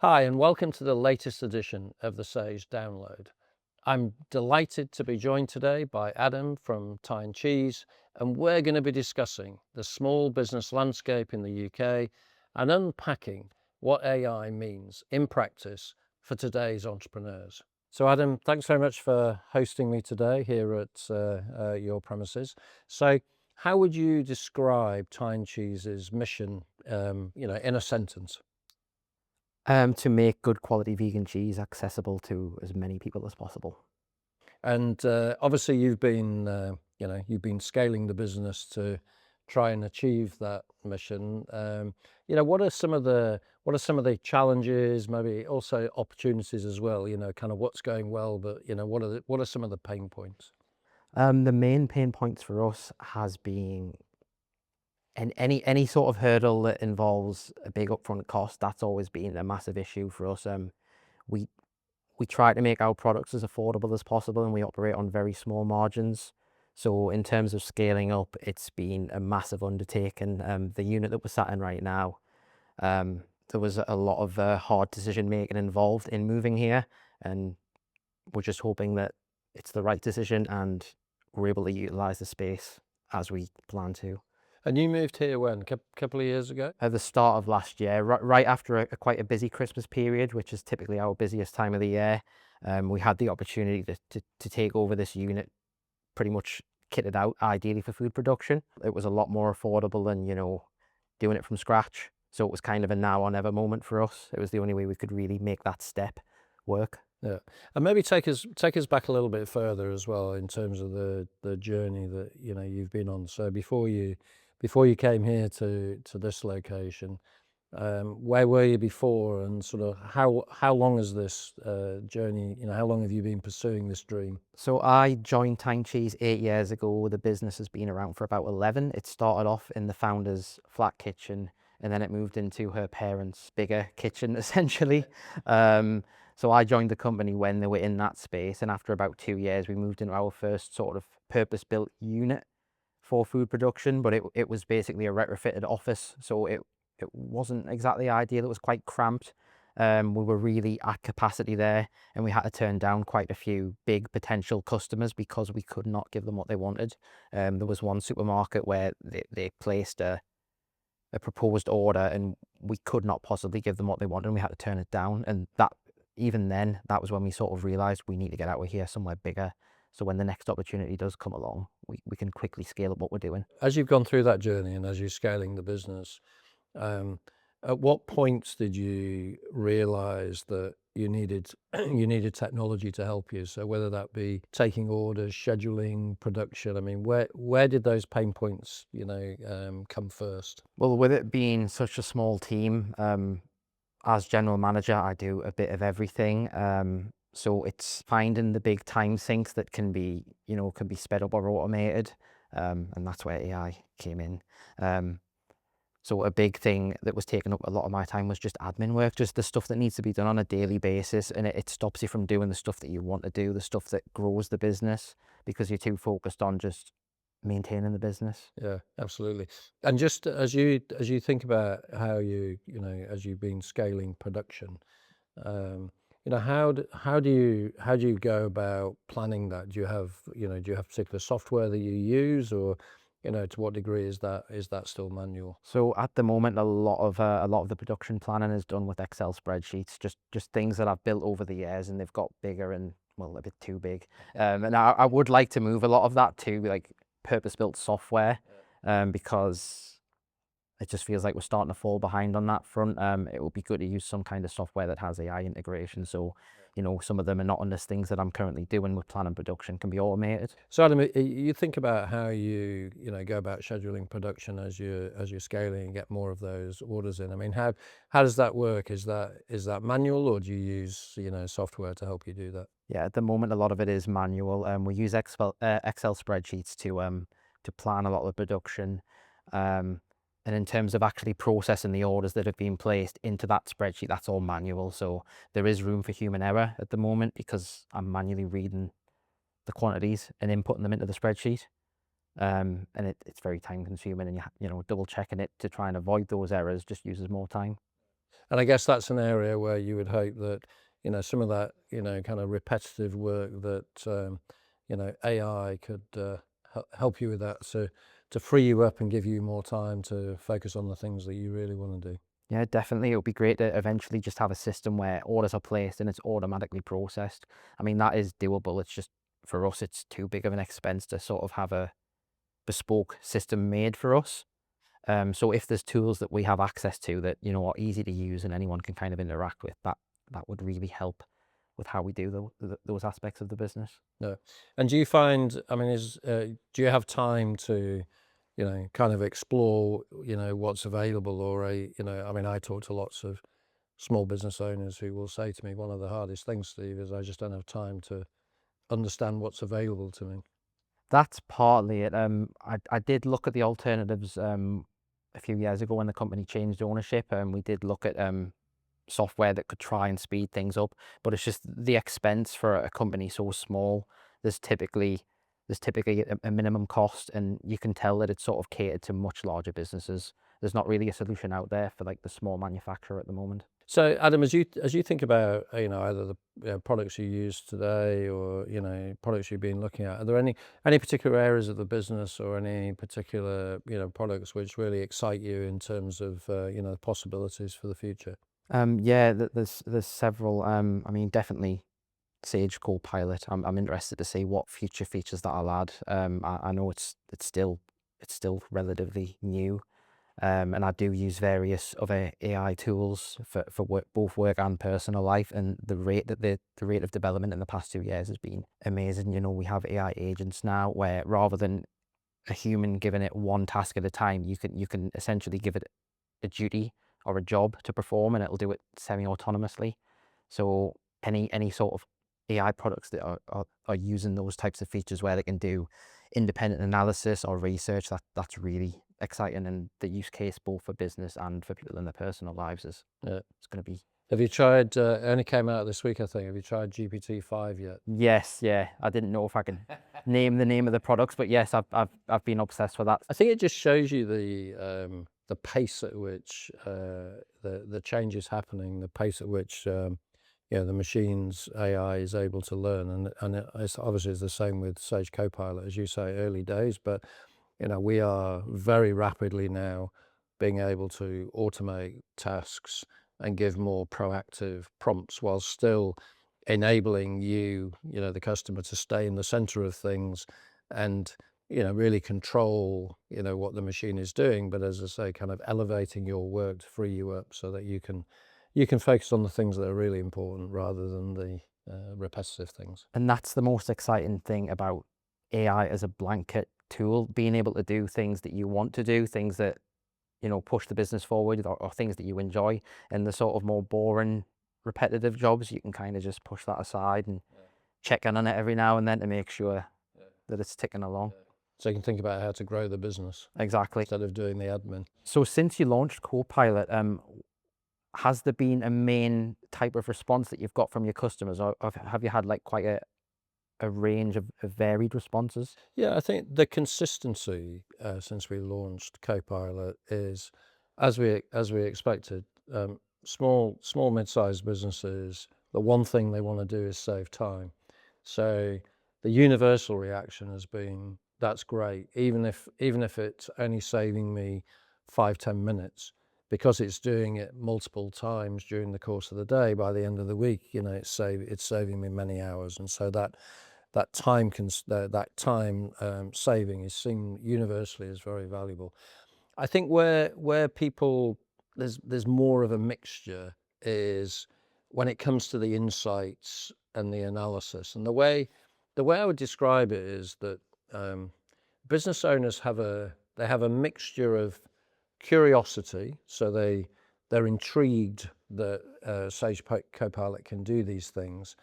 Hi, and welcome to the latest edition of the Sage Download. I'm delighted to be joined today by Adam from Tyne Cheese, and we're going to be discussing the small business landscape in the UK and unpacking what AI means in practice for today's entrepreneurs. So, Adam, thanks very much for hosting me today here at your premises. So, how would you describe Tyne Cheese's mission, in a sentence? To make good quality vegan cheese accessible to as many people as possible. And obviously, you've been scaling the business to try and achieve that mission. What are some of the challenges, maybe also opportunities as well? Kind of what's going well, but what are some of the pain points? The main pain points for us has been any sort of hurdle that involves a big upfront cost. That's always been a massive issue for us. We we try to make our products as affordable as possible, and we operate on very small margins. So in terms of scaling up, it's been a massive undertaking. The unit that we're sat in right now, there was a lot of hard decision making involved in moving here, and we're just hoping that it's the right decision and we're able to utilize the space as we plan to. And you moved here when? Couple of years ago? At the start of last year, right after quite a busy Christmas period, which is typically our busiest time of the year, we had the opportunity to take over this unit pretty much kitted out, ideally for food production. It was a lot more affordable than, doing it from scratch. So it was kind of a now or never moment for us. It was the only way we could really make that step work. Yeah, and maybe take us back a little bit further as well in terms of the journey that you've been on. So before you came here to this location, where were you before, and sort of how long has this journey? How long have you been pursuing this dream? So I joined Tyne Cheese 8 years ago. The business has been around for about 11. It started off in the founder's flat kitchen, and then it moved into her parents' bigger kitchen, essentially. So I joined the company when they were in that space, and after about 2 years, we moved into our first sort of purpose-built unit for food production, but it was basically a retrofitted office, so it wasn't exactly ideal. It was quite cramped. We were really at capacity there, and we had to turn down quite a few big potential customers because we could not give them what they wanted. There was one supermarket where they placed a proposed order, and we could not possibly give them what they wanted, and we had to turn it down. And that, even then, that was when we sort of realized we need to get out of here somewhere bigger. So when the next opportunity does come along, we can quickly scale up what we're doing. As you've gone through that journey and as you're scaling the business, um, at what points did you realize that you needed you needed technology to help you? So whether that be taking orders, scheduling, production, I mean, where did those pain points, come first? Well, with it being such a small team, as general manager, I do a bit of everything. So it's finding the big time sinks that can be sped up or automated. And that's where AI came in. Um, so a big thing that was taking up a lot of my time was just admin work, just the stuff that needs to be done on a daily basis. And it stops you from doing the stuff that you want to do, the stuff that grows the business, because you're too focused on just maintaining the business. Yeah, absolutely. And just as you think about how as you've been scaling production, how do you go about planning that? Do you have particular software that you use, or to what degree is that still manual? So at the moment, a lot of the production planning is done with Excel spreadsheets, just things that I've built over the years, and they've got bigger and, well, a bit too big. And I would like to move a lot of that to like purpose-built software, because it just feels like we're starting to fall behind on that front. It would be good to use some kind of software that has AI integration. So, some of the monotonous things that I'm currently doing with planning production can be automated. So Adam, you think about how you go about scheduling production as you're scaling and get more of those orders in. I mean, how does that work? Is that manual, or do you use software to help you do that? Yeah, at the moment, a lot of it is manual. We use Excel spreadsheets to plan a lot of the production. Um, and in terms of actually processing the orders that have been placed into that spreadsheet, that's all manual. So there is room for human error at the moment because I'm manually reading the quantities and inputting them into the spreadsheet. And it's very time consuming, and double checking it to try and avoid those errors just uses more time. And I guess that's an area where you would hope that, some of that, kind of repetitive work that, AI could help you with that, so to free you up and give you more time to focus on the things that you really want to do. Yeah, definitely. It would be great to eventually just have a system where orders are placed and it's automatically processed. I mean, that is doable. It's just for us, it's too big of an expense to sort of have a bespoke system made for us. So if there's tools that we have access to that, are easy to use and anyone can kind of interact with, that would really help with how we do those aspects of the business. No. And do you find, I mean, do you have time to, kind of explore, what's available, or I mean, I talk to lots of small business owners who will say to me, one of the hardest things, Steve, is I just don't have time to understand what's available to me. That's partly it. I did look at the alternatives a few years ago when the company changed ownership, and we did look at software that could try and speed things up, but it's just the expense for a company so small. There's typically a minimum cost, and you can tell that it's sort of catered to much larger businesses. There's not really a solution out there for like the small manufacturer at the moment. So, Adam, as you think about, either the products you use today, or products you've been looking at, are there any particular areas of the business, or any particular products which really excite you in terms of possibilities for the future? Yeah, there's several. I mean, definitely Sage Copilot. I'm interested to see what future features that I'll add. I know it's still relatively new. And I do use various other AI tools for work, both work and personal life. And the rate of development in the past 2 years has been amazing. We have AI agents now where rather than a human giving it one task at a time, you can essentially give it a duty or a job to perform, and it'll do it semi-autonomously. So any sort of AI products that are using those types of features where they can do independent analysis or research, that's really exciting, and the use case both for business and for people in their personal lives is Yeah. it's going to be. Have you tried? It only came out this week, I think. Have you tried GPT-5 yet? Yes, yeah. I didn't know if I could name the name of the products, but yes, I've been obsessed with that. I think it just shows you the pace at which the change is happening, the pace at which the machine's AI is able to learn, and it's obviously the same with Sage Copilot, as you say, early days, but we are very rapidly now being able to automate tasks and give more proactive prompts, while still enabling the customer, to stay in the center of things, and really control what the machine is doing, but as I say, kind of elevating your work to free you up so that you can focus on the things that are really important rather than the repetitive things. And that's the most exciting thing about AI as a blanket tool, being able to do things that you want to do, things that, push the business forward, or things that you enjoy. And the sort of more boring, repetitive jobs, you can kind of just push that aside and check in on it every now and then to make sure that it's ticking along. So you can think about how to grow the business Exactly. instead of doing the admin. So since you launched Copilot, has there been a main type of response that you've got from your customers, or have you had like quite a range of varied responses? Yeah, I think the consistency since we launched Copilot is, as we expected. Small mid-sized businesses, the one thing they want to do is save time. So the universal reaction has been, that's great, even if it's only saving me 5-10 minutes, because it's doing it multiple times during the course of the day. By the end of the week, it's saving me many hours, and so that time saving is seen universally as very valuable. I think where people, there's more of a mixture, is when it comes to the insights and the analysis. And the way I would describe it is that business owners have a mixture of curiosity, so they're intrigued that Sage Copilot can do these things,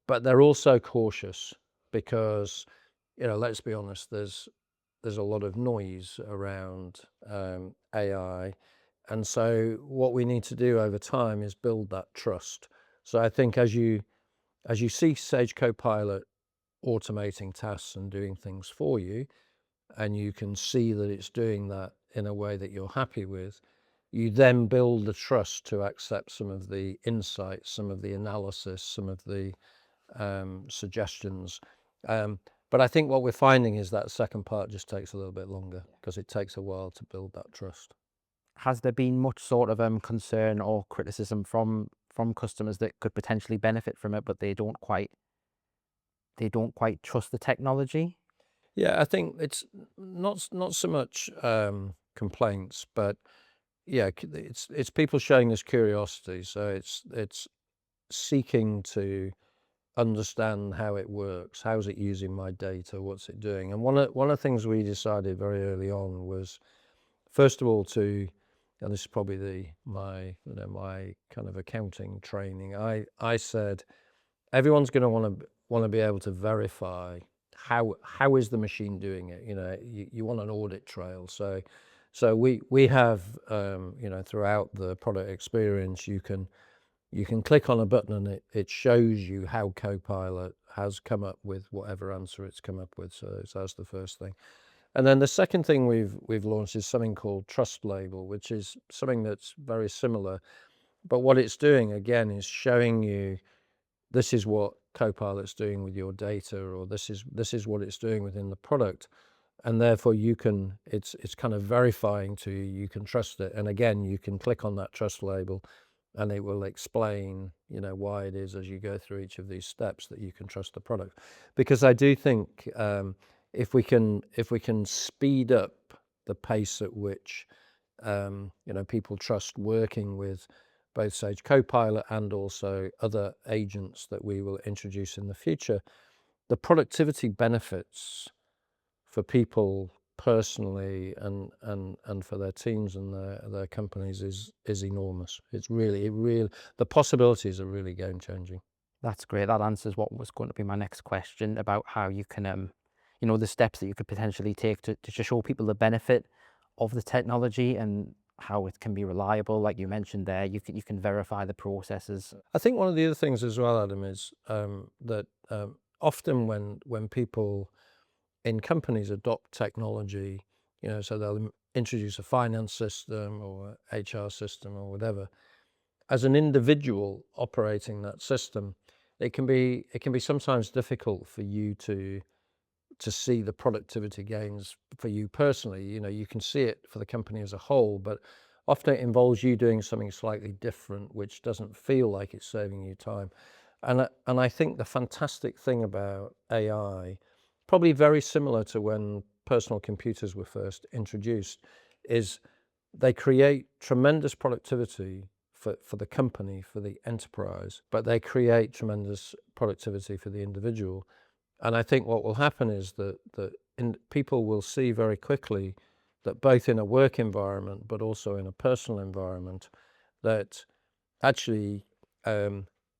but they're also cautious because, let's be honest, there's a lot of noise around AI, and so what we need to do over time is build that trust. So I think as you see Sage Copilot automating tasks and doing things for you, and you can see that it's doing that in a way that you're happy with, you then build the trust to accept some of the insights, some of the analysis, some of the suggestions. But I think what we're finding is that second part just takes a little bit longer because it takes a while to build that trust. Has there been much sort of concern or criticism from customers that could potentially benefit from it, but they don't quite trust the technology? Yeah, I think it's not so much complaints, but yeah, it's people showing this curiosity. So it's seeking to understand how it works. How's it using my data? What's it doing? And one of the things we decided very early on was, first of all, and this is probably my kind of accounting training. I said everyone's going to want to be able to verify how is the machine doing it. You want an audit trail. So we have throughout the product experience, you can click on a button and it shows you how Copilot has come up with whatever answer it's come up with. So that's the first thing. And then the second thing we've launched is something called Trust Label, which is something that's very similar. But what it's doing again is showing you this is what Copilot's doing with your data, or this is what it's doing within the product. And therefore it's kind of verifying to you, you can trust it. And again, you can click on that trust label and it will explain, why it is as you go through each of these steps that you can trust the product. Because I do think if we can speed up the pace at which people trust working with both Sage Copilot and also other agents that we will introduce in the future, the productivity benefits for people personally and for their teams and their companies is enormous. It really the possibilities are really game changing. That's great. That answers what was going to be my next question about how you can, the steps that you could potentially take to show people the benefit of the technology and how it can be reliable. Like you mentioned there, you can verify the processes. I think one of the other things as well, Adam, is that often when people in companies adopt technology, so they'll introduce a finance system or HR system or whatever. As an individual operating that system, it can be sometimes difficult for you to see the productivity gains for you personally. You can see it for the company as a whole, but often it involves you doing something slightly different, which doesn't feel like it's saving you time. And I think the fantastic thing about AI, probably very similar to when personal computers were first introduced, is they create tremendous productivity for the company, for the enterprise, but they create tremendous productivity for the individual. And I think what will happen is that people will see very quickly that both in a work environment, but also in a personal environment, that actually,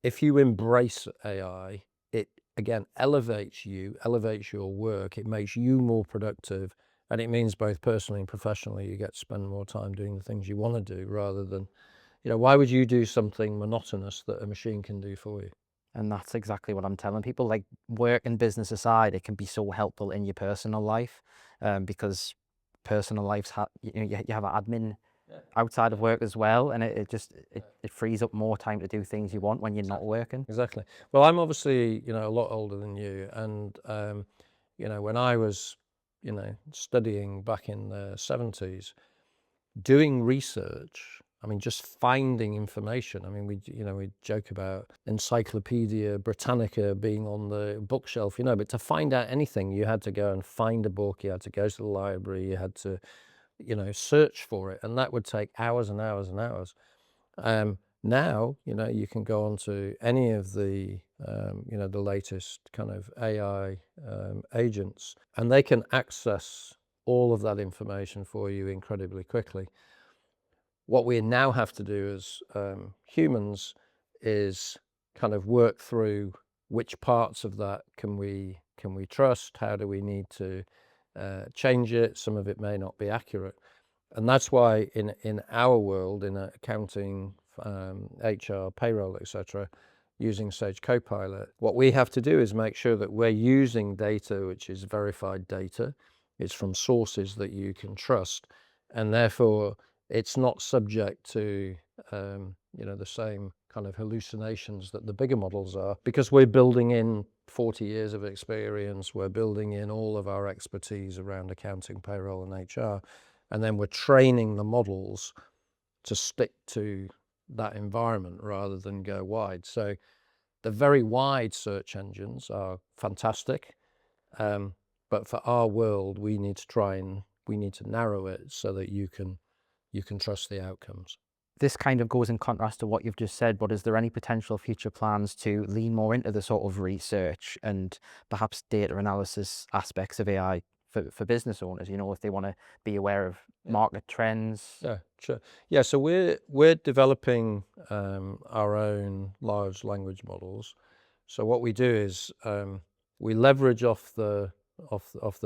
if you embrace AI, it again elevates your work, it makes you more productive, and it means both personally and professionally you get to spend more time doing the things you want to do rather than, why would you do something monotonous that a machine can do for you? And that's exactly what I'm telling people. Like, work and business aside, it can be so helpful in your personal life, because personal lives you have an admin Yeah, outside of work as well, and it frees up more time to do things you want when you're not exactly. working. Exactly. Well, I'm obviously, a lot older than you, and when I was, studying back in the 70s, doing research, I mean, just finding information. I mean, we joke about Encyclopedia Britannica being on the bookshelf, but to find out anything, you had to go and find a book, you had to go to the library, you had to, search for it, and that would take hours and hours and hours. Now, you can go on to any of the latest kind of AI agents, and they can access all of that information for you incredibly quickly. What we now have to do as humans is kind of work through which parts of that can we trust, how do we need to change it. Some of it may not be accurate, and that's why in our world, in accounting, HR, payroll, etc., using Sage Copilot, what we have to do is make sure that we're using data which is verified data. It's from sources that you can trust, and therefore it's not subject to the same kind of hallucinations that the bigger models are, because we're building in 40 years of experience, we're building in all of our expertise around accounting, payroll, and HR, and then we're training the models to stick to that environment rather than go wide. So the very wide search engines are fantastic, but for our world, we need to narrow it so that you can trust the outcomes. This kind of goes in contrast to what you've just said, but is there any potential future plans to lean more into the sort of research and perhaps data analysis aspects of AI for business owners, if they want to be aware of market trends? Yeah, sure. Yeah, so we're developing our own large language models. So what we do is we leverage off the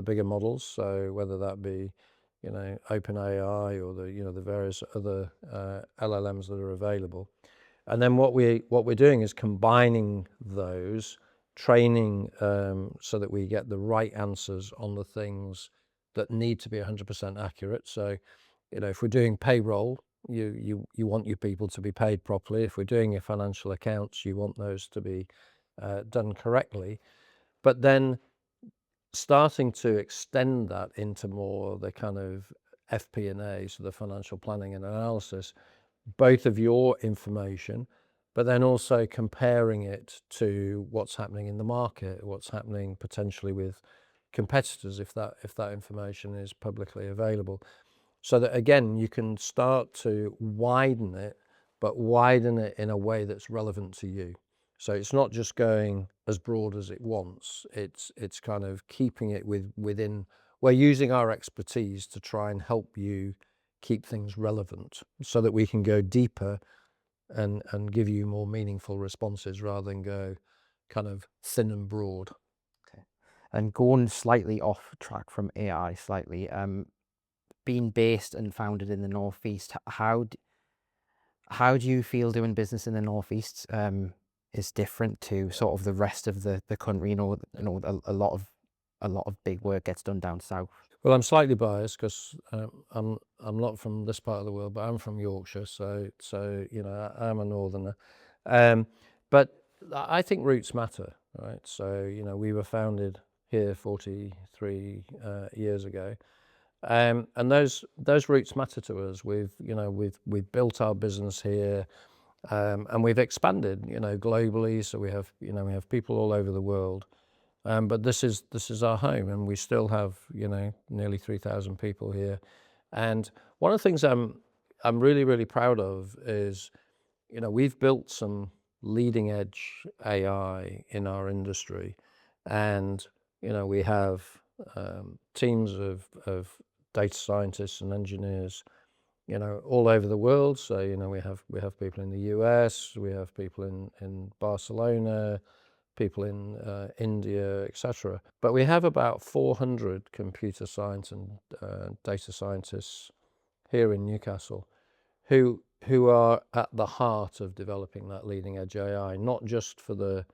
bigger models. So whether that be OpenAI or the various other LLMs that are available, and then what we're doing is combining those, training so that we get the right answers on the things that need to be 100% accurate. So if we're doing payroll, you want your people to be paid properly. If we're doing your financial accounts, you want those to be done correctly. But then starting to extend that into more the kind of FP&A, so the financial planning and analysis, both of your information, but then also comparing it to what's happening in the market, what's happening potentially with competitors, if that information is publicly available. So that again, you can start to widen it, but widen it in a way that's relevant to you. So it's not just going as broad as it wants. It's kind of keeping it within. We're using our expertise to try and help you keep things relevant, so that we can go deeper and give you more meaningful responses rather than go kind of thin and broad. Okay. And going slightly off track from AI slightly, being based and founded in the Northeast, how do you feel doing business in the Northeast is different to sort of the rest of the country? A lot of big work gets done down south. Well, I'm slightly biased because I'm not from this part of the world, but I'm from Yorkshire, so I'm a northerner. But I think roots matter, right? So we were founded here 43 years ago, and those roots matter to us. We've built our business here, and we've expanded globally. So we have people all over the world. But this is our home, and we still have nearly 3,000 people here. And one of the things I'm really proud of is we've built some leading edge AI in our industry, and we have teams of data scientists and engineers all over the world. So we have people in the US, we have people in Barcelona, people in India, etc. But we have about 400 computer science and data scientists here in Newcastle who are at the heart of developing that leading edge AI, not just for the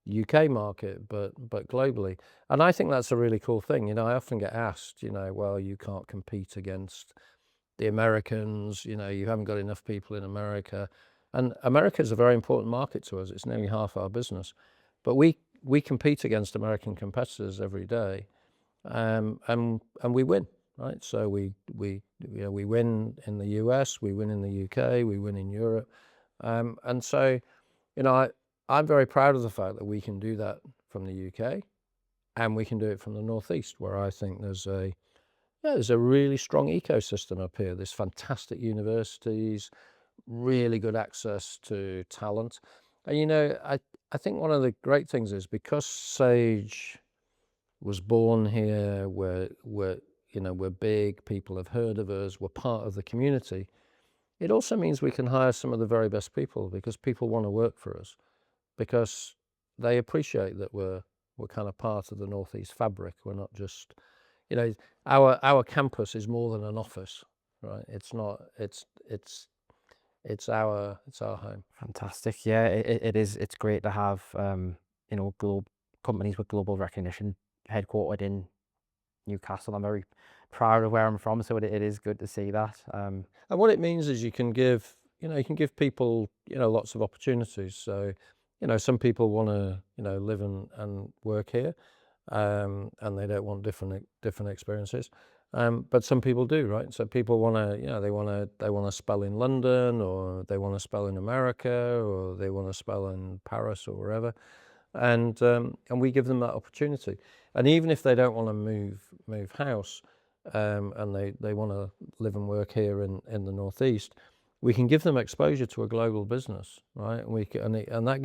UK market, but globally. And I think that's a really cool thing. I often get asked, well, you can't compete against the Americans, you haven't got enough people in America. And America is a very important market to us. It's nearly half our business. But we compete against American competitors every day, and we win, right? So we win in the US, we win in the UK, we win in Europe, and so I'm very proud of the fact that we can do that from the UK, and we can do it from the Northeast, where I think there's a really strong ecosystem up here. There's fantastic universities, really good access to talent. And I think one of the great things is, because Sage was born here, we're big, people have heard of us, we're part of the community. It also means we can hire some of the very best people, because people want to work for us, because they appreciate that we're kind of part of the Northeast fabric. We're not just, our campus is more than an office, right? It's not. It's our home. Fantastic. Yeah, it is. It's great to have companies with global recognition headquartered in Newcastle. I'm very proud of where I'm from, so it is good to see that. And what it means is you can give, you can give people, lots of opportunities. So, some people want to, live and work here, and they don't want different experiences. But some people do, right? So people want to, they want to spell in London, or they want to spell in America, or they want to spell in Paris or wherever, and we give them that opportunity. And even if they don't want to move house, and they want to live and work here in the Northeast, we can give them exposure to a global business, right? And and that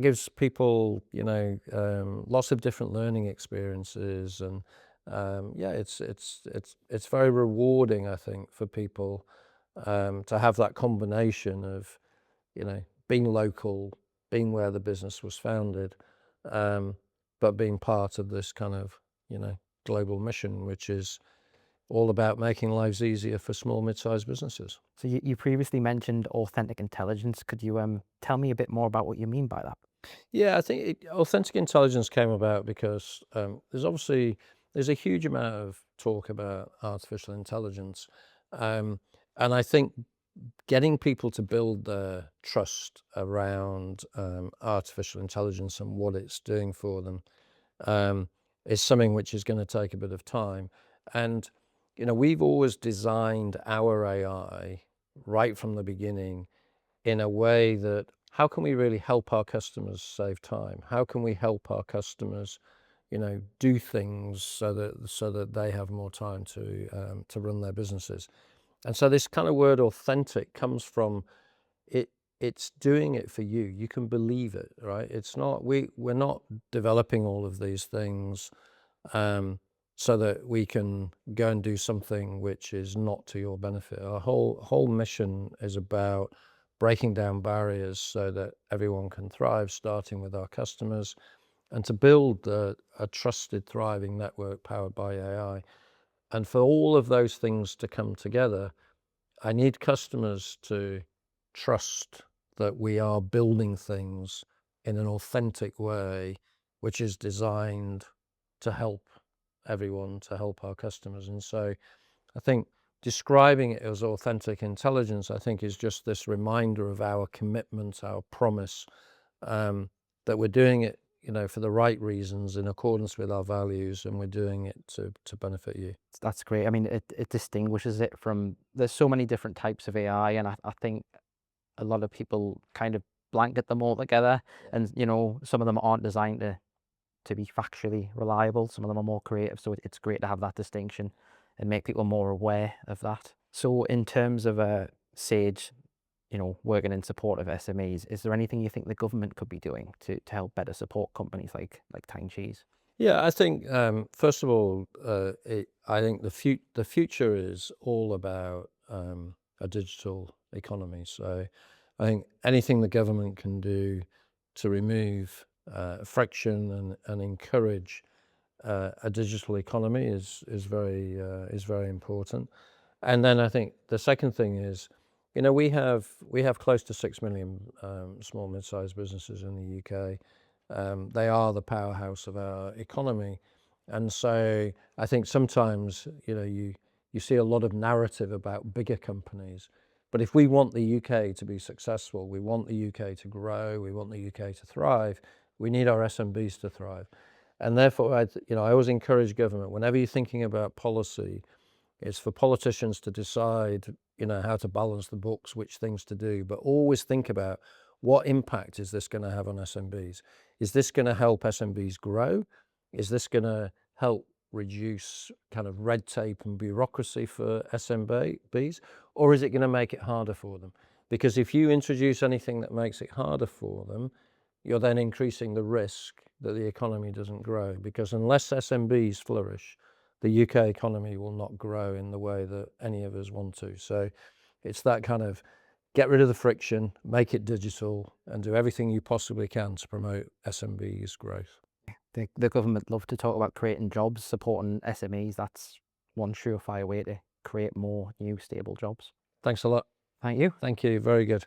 gives people, lots of different learning experiences, and yeah, it's very rewarding, I think, for people, to have that combination of, being local, being where the business was founded, um, but being part of this kind of, global mission, which is all about making lives easier for small, mid-sized businesses. So you previously mentioned authentic intelligence. Could you tell me a bit more about what you mean by that? Yeah, I think authentic intelligence came about because, there's a huge amount of talk about artificial intelligence, and I think getting people to build their trust around, artificial intelligence and what it's doing for them, um, is something which is going to take a bit of time. And we've always designed our AI right from the beginning in a way that, how can we really help our customers save time? How can we help our customers, do things so that they have more time to run their businesses? And so this kind of word authentic comes from it. It's doing it for you. You can believe it, right? It's not we're not developing all of these things, so that we can go and do something which is not to your benefit. Our whole mission is about breaking down barriers so that everyone can thrive, starting with our customers, and to build a trusted, thriving network powered by AI. And for all of those things to come together, I need customers to trust that we are building things in an authentic way, which is designed to help everyone, to help our customers. And so I think describing it as authentic intelligence, I think, is just this reminder of our commitment, our promise, that we're doing it, for the right reasons, in accordance with our values, and we're doing it to benefit you. That's great. I mean, it distinguishes it from, there's so many different types of AI, and I think a lot of people kind of blanket them all together. And some of them aren't designed to be factually reliable. Some of them are more creative. So it's great to have that distinction and make people more aware of that. So in terms of Sage, working in support of SMEs, is there anything you think the government could be doing to help better support companies like Tyne Cheese? Yeah, I think, first of all, I think the future is all about, a digital economy. So I think anything the government can do to remove, friction, and encourage, a digital economy is very important. And then I think the second thing is, we have close to 6 million, small mid-sized businesses in the UK. They are the powerhouse of our economy, and so I think sometimes, you see a lot of narrative about bigger companies. But if we want the UK to be successful, we want the UK to grow, we want the UK to thrive, we need our SMBs to thrive. And therefore, I always encourage government, whenever you're thinking about policy, it's for politicians to decide, how to balance the books, which things to do, but always think about, what impact is this going to have on SMBs? Is this going to help SMBs grow? Is this going to help reduce kind of red tape and bureaucracy for SMBs? Or is it going to make it harder for them? Because if you introduce anything that makes it harder for them, you're then increasing the risk that the economy doesn't grow. Because unless SMBs flourish, the UK economy will not grow in the way that any of us want to. So it's that kind of, get rid of the friction, make it digital, and do everything you possibly can to promote SMBs growth. The government love to talk about creating jobs, supporting SMEs. That's one surefire way to create more new stable jobs. Thanks a lot. Thank you. Thank you. Very good.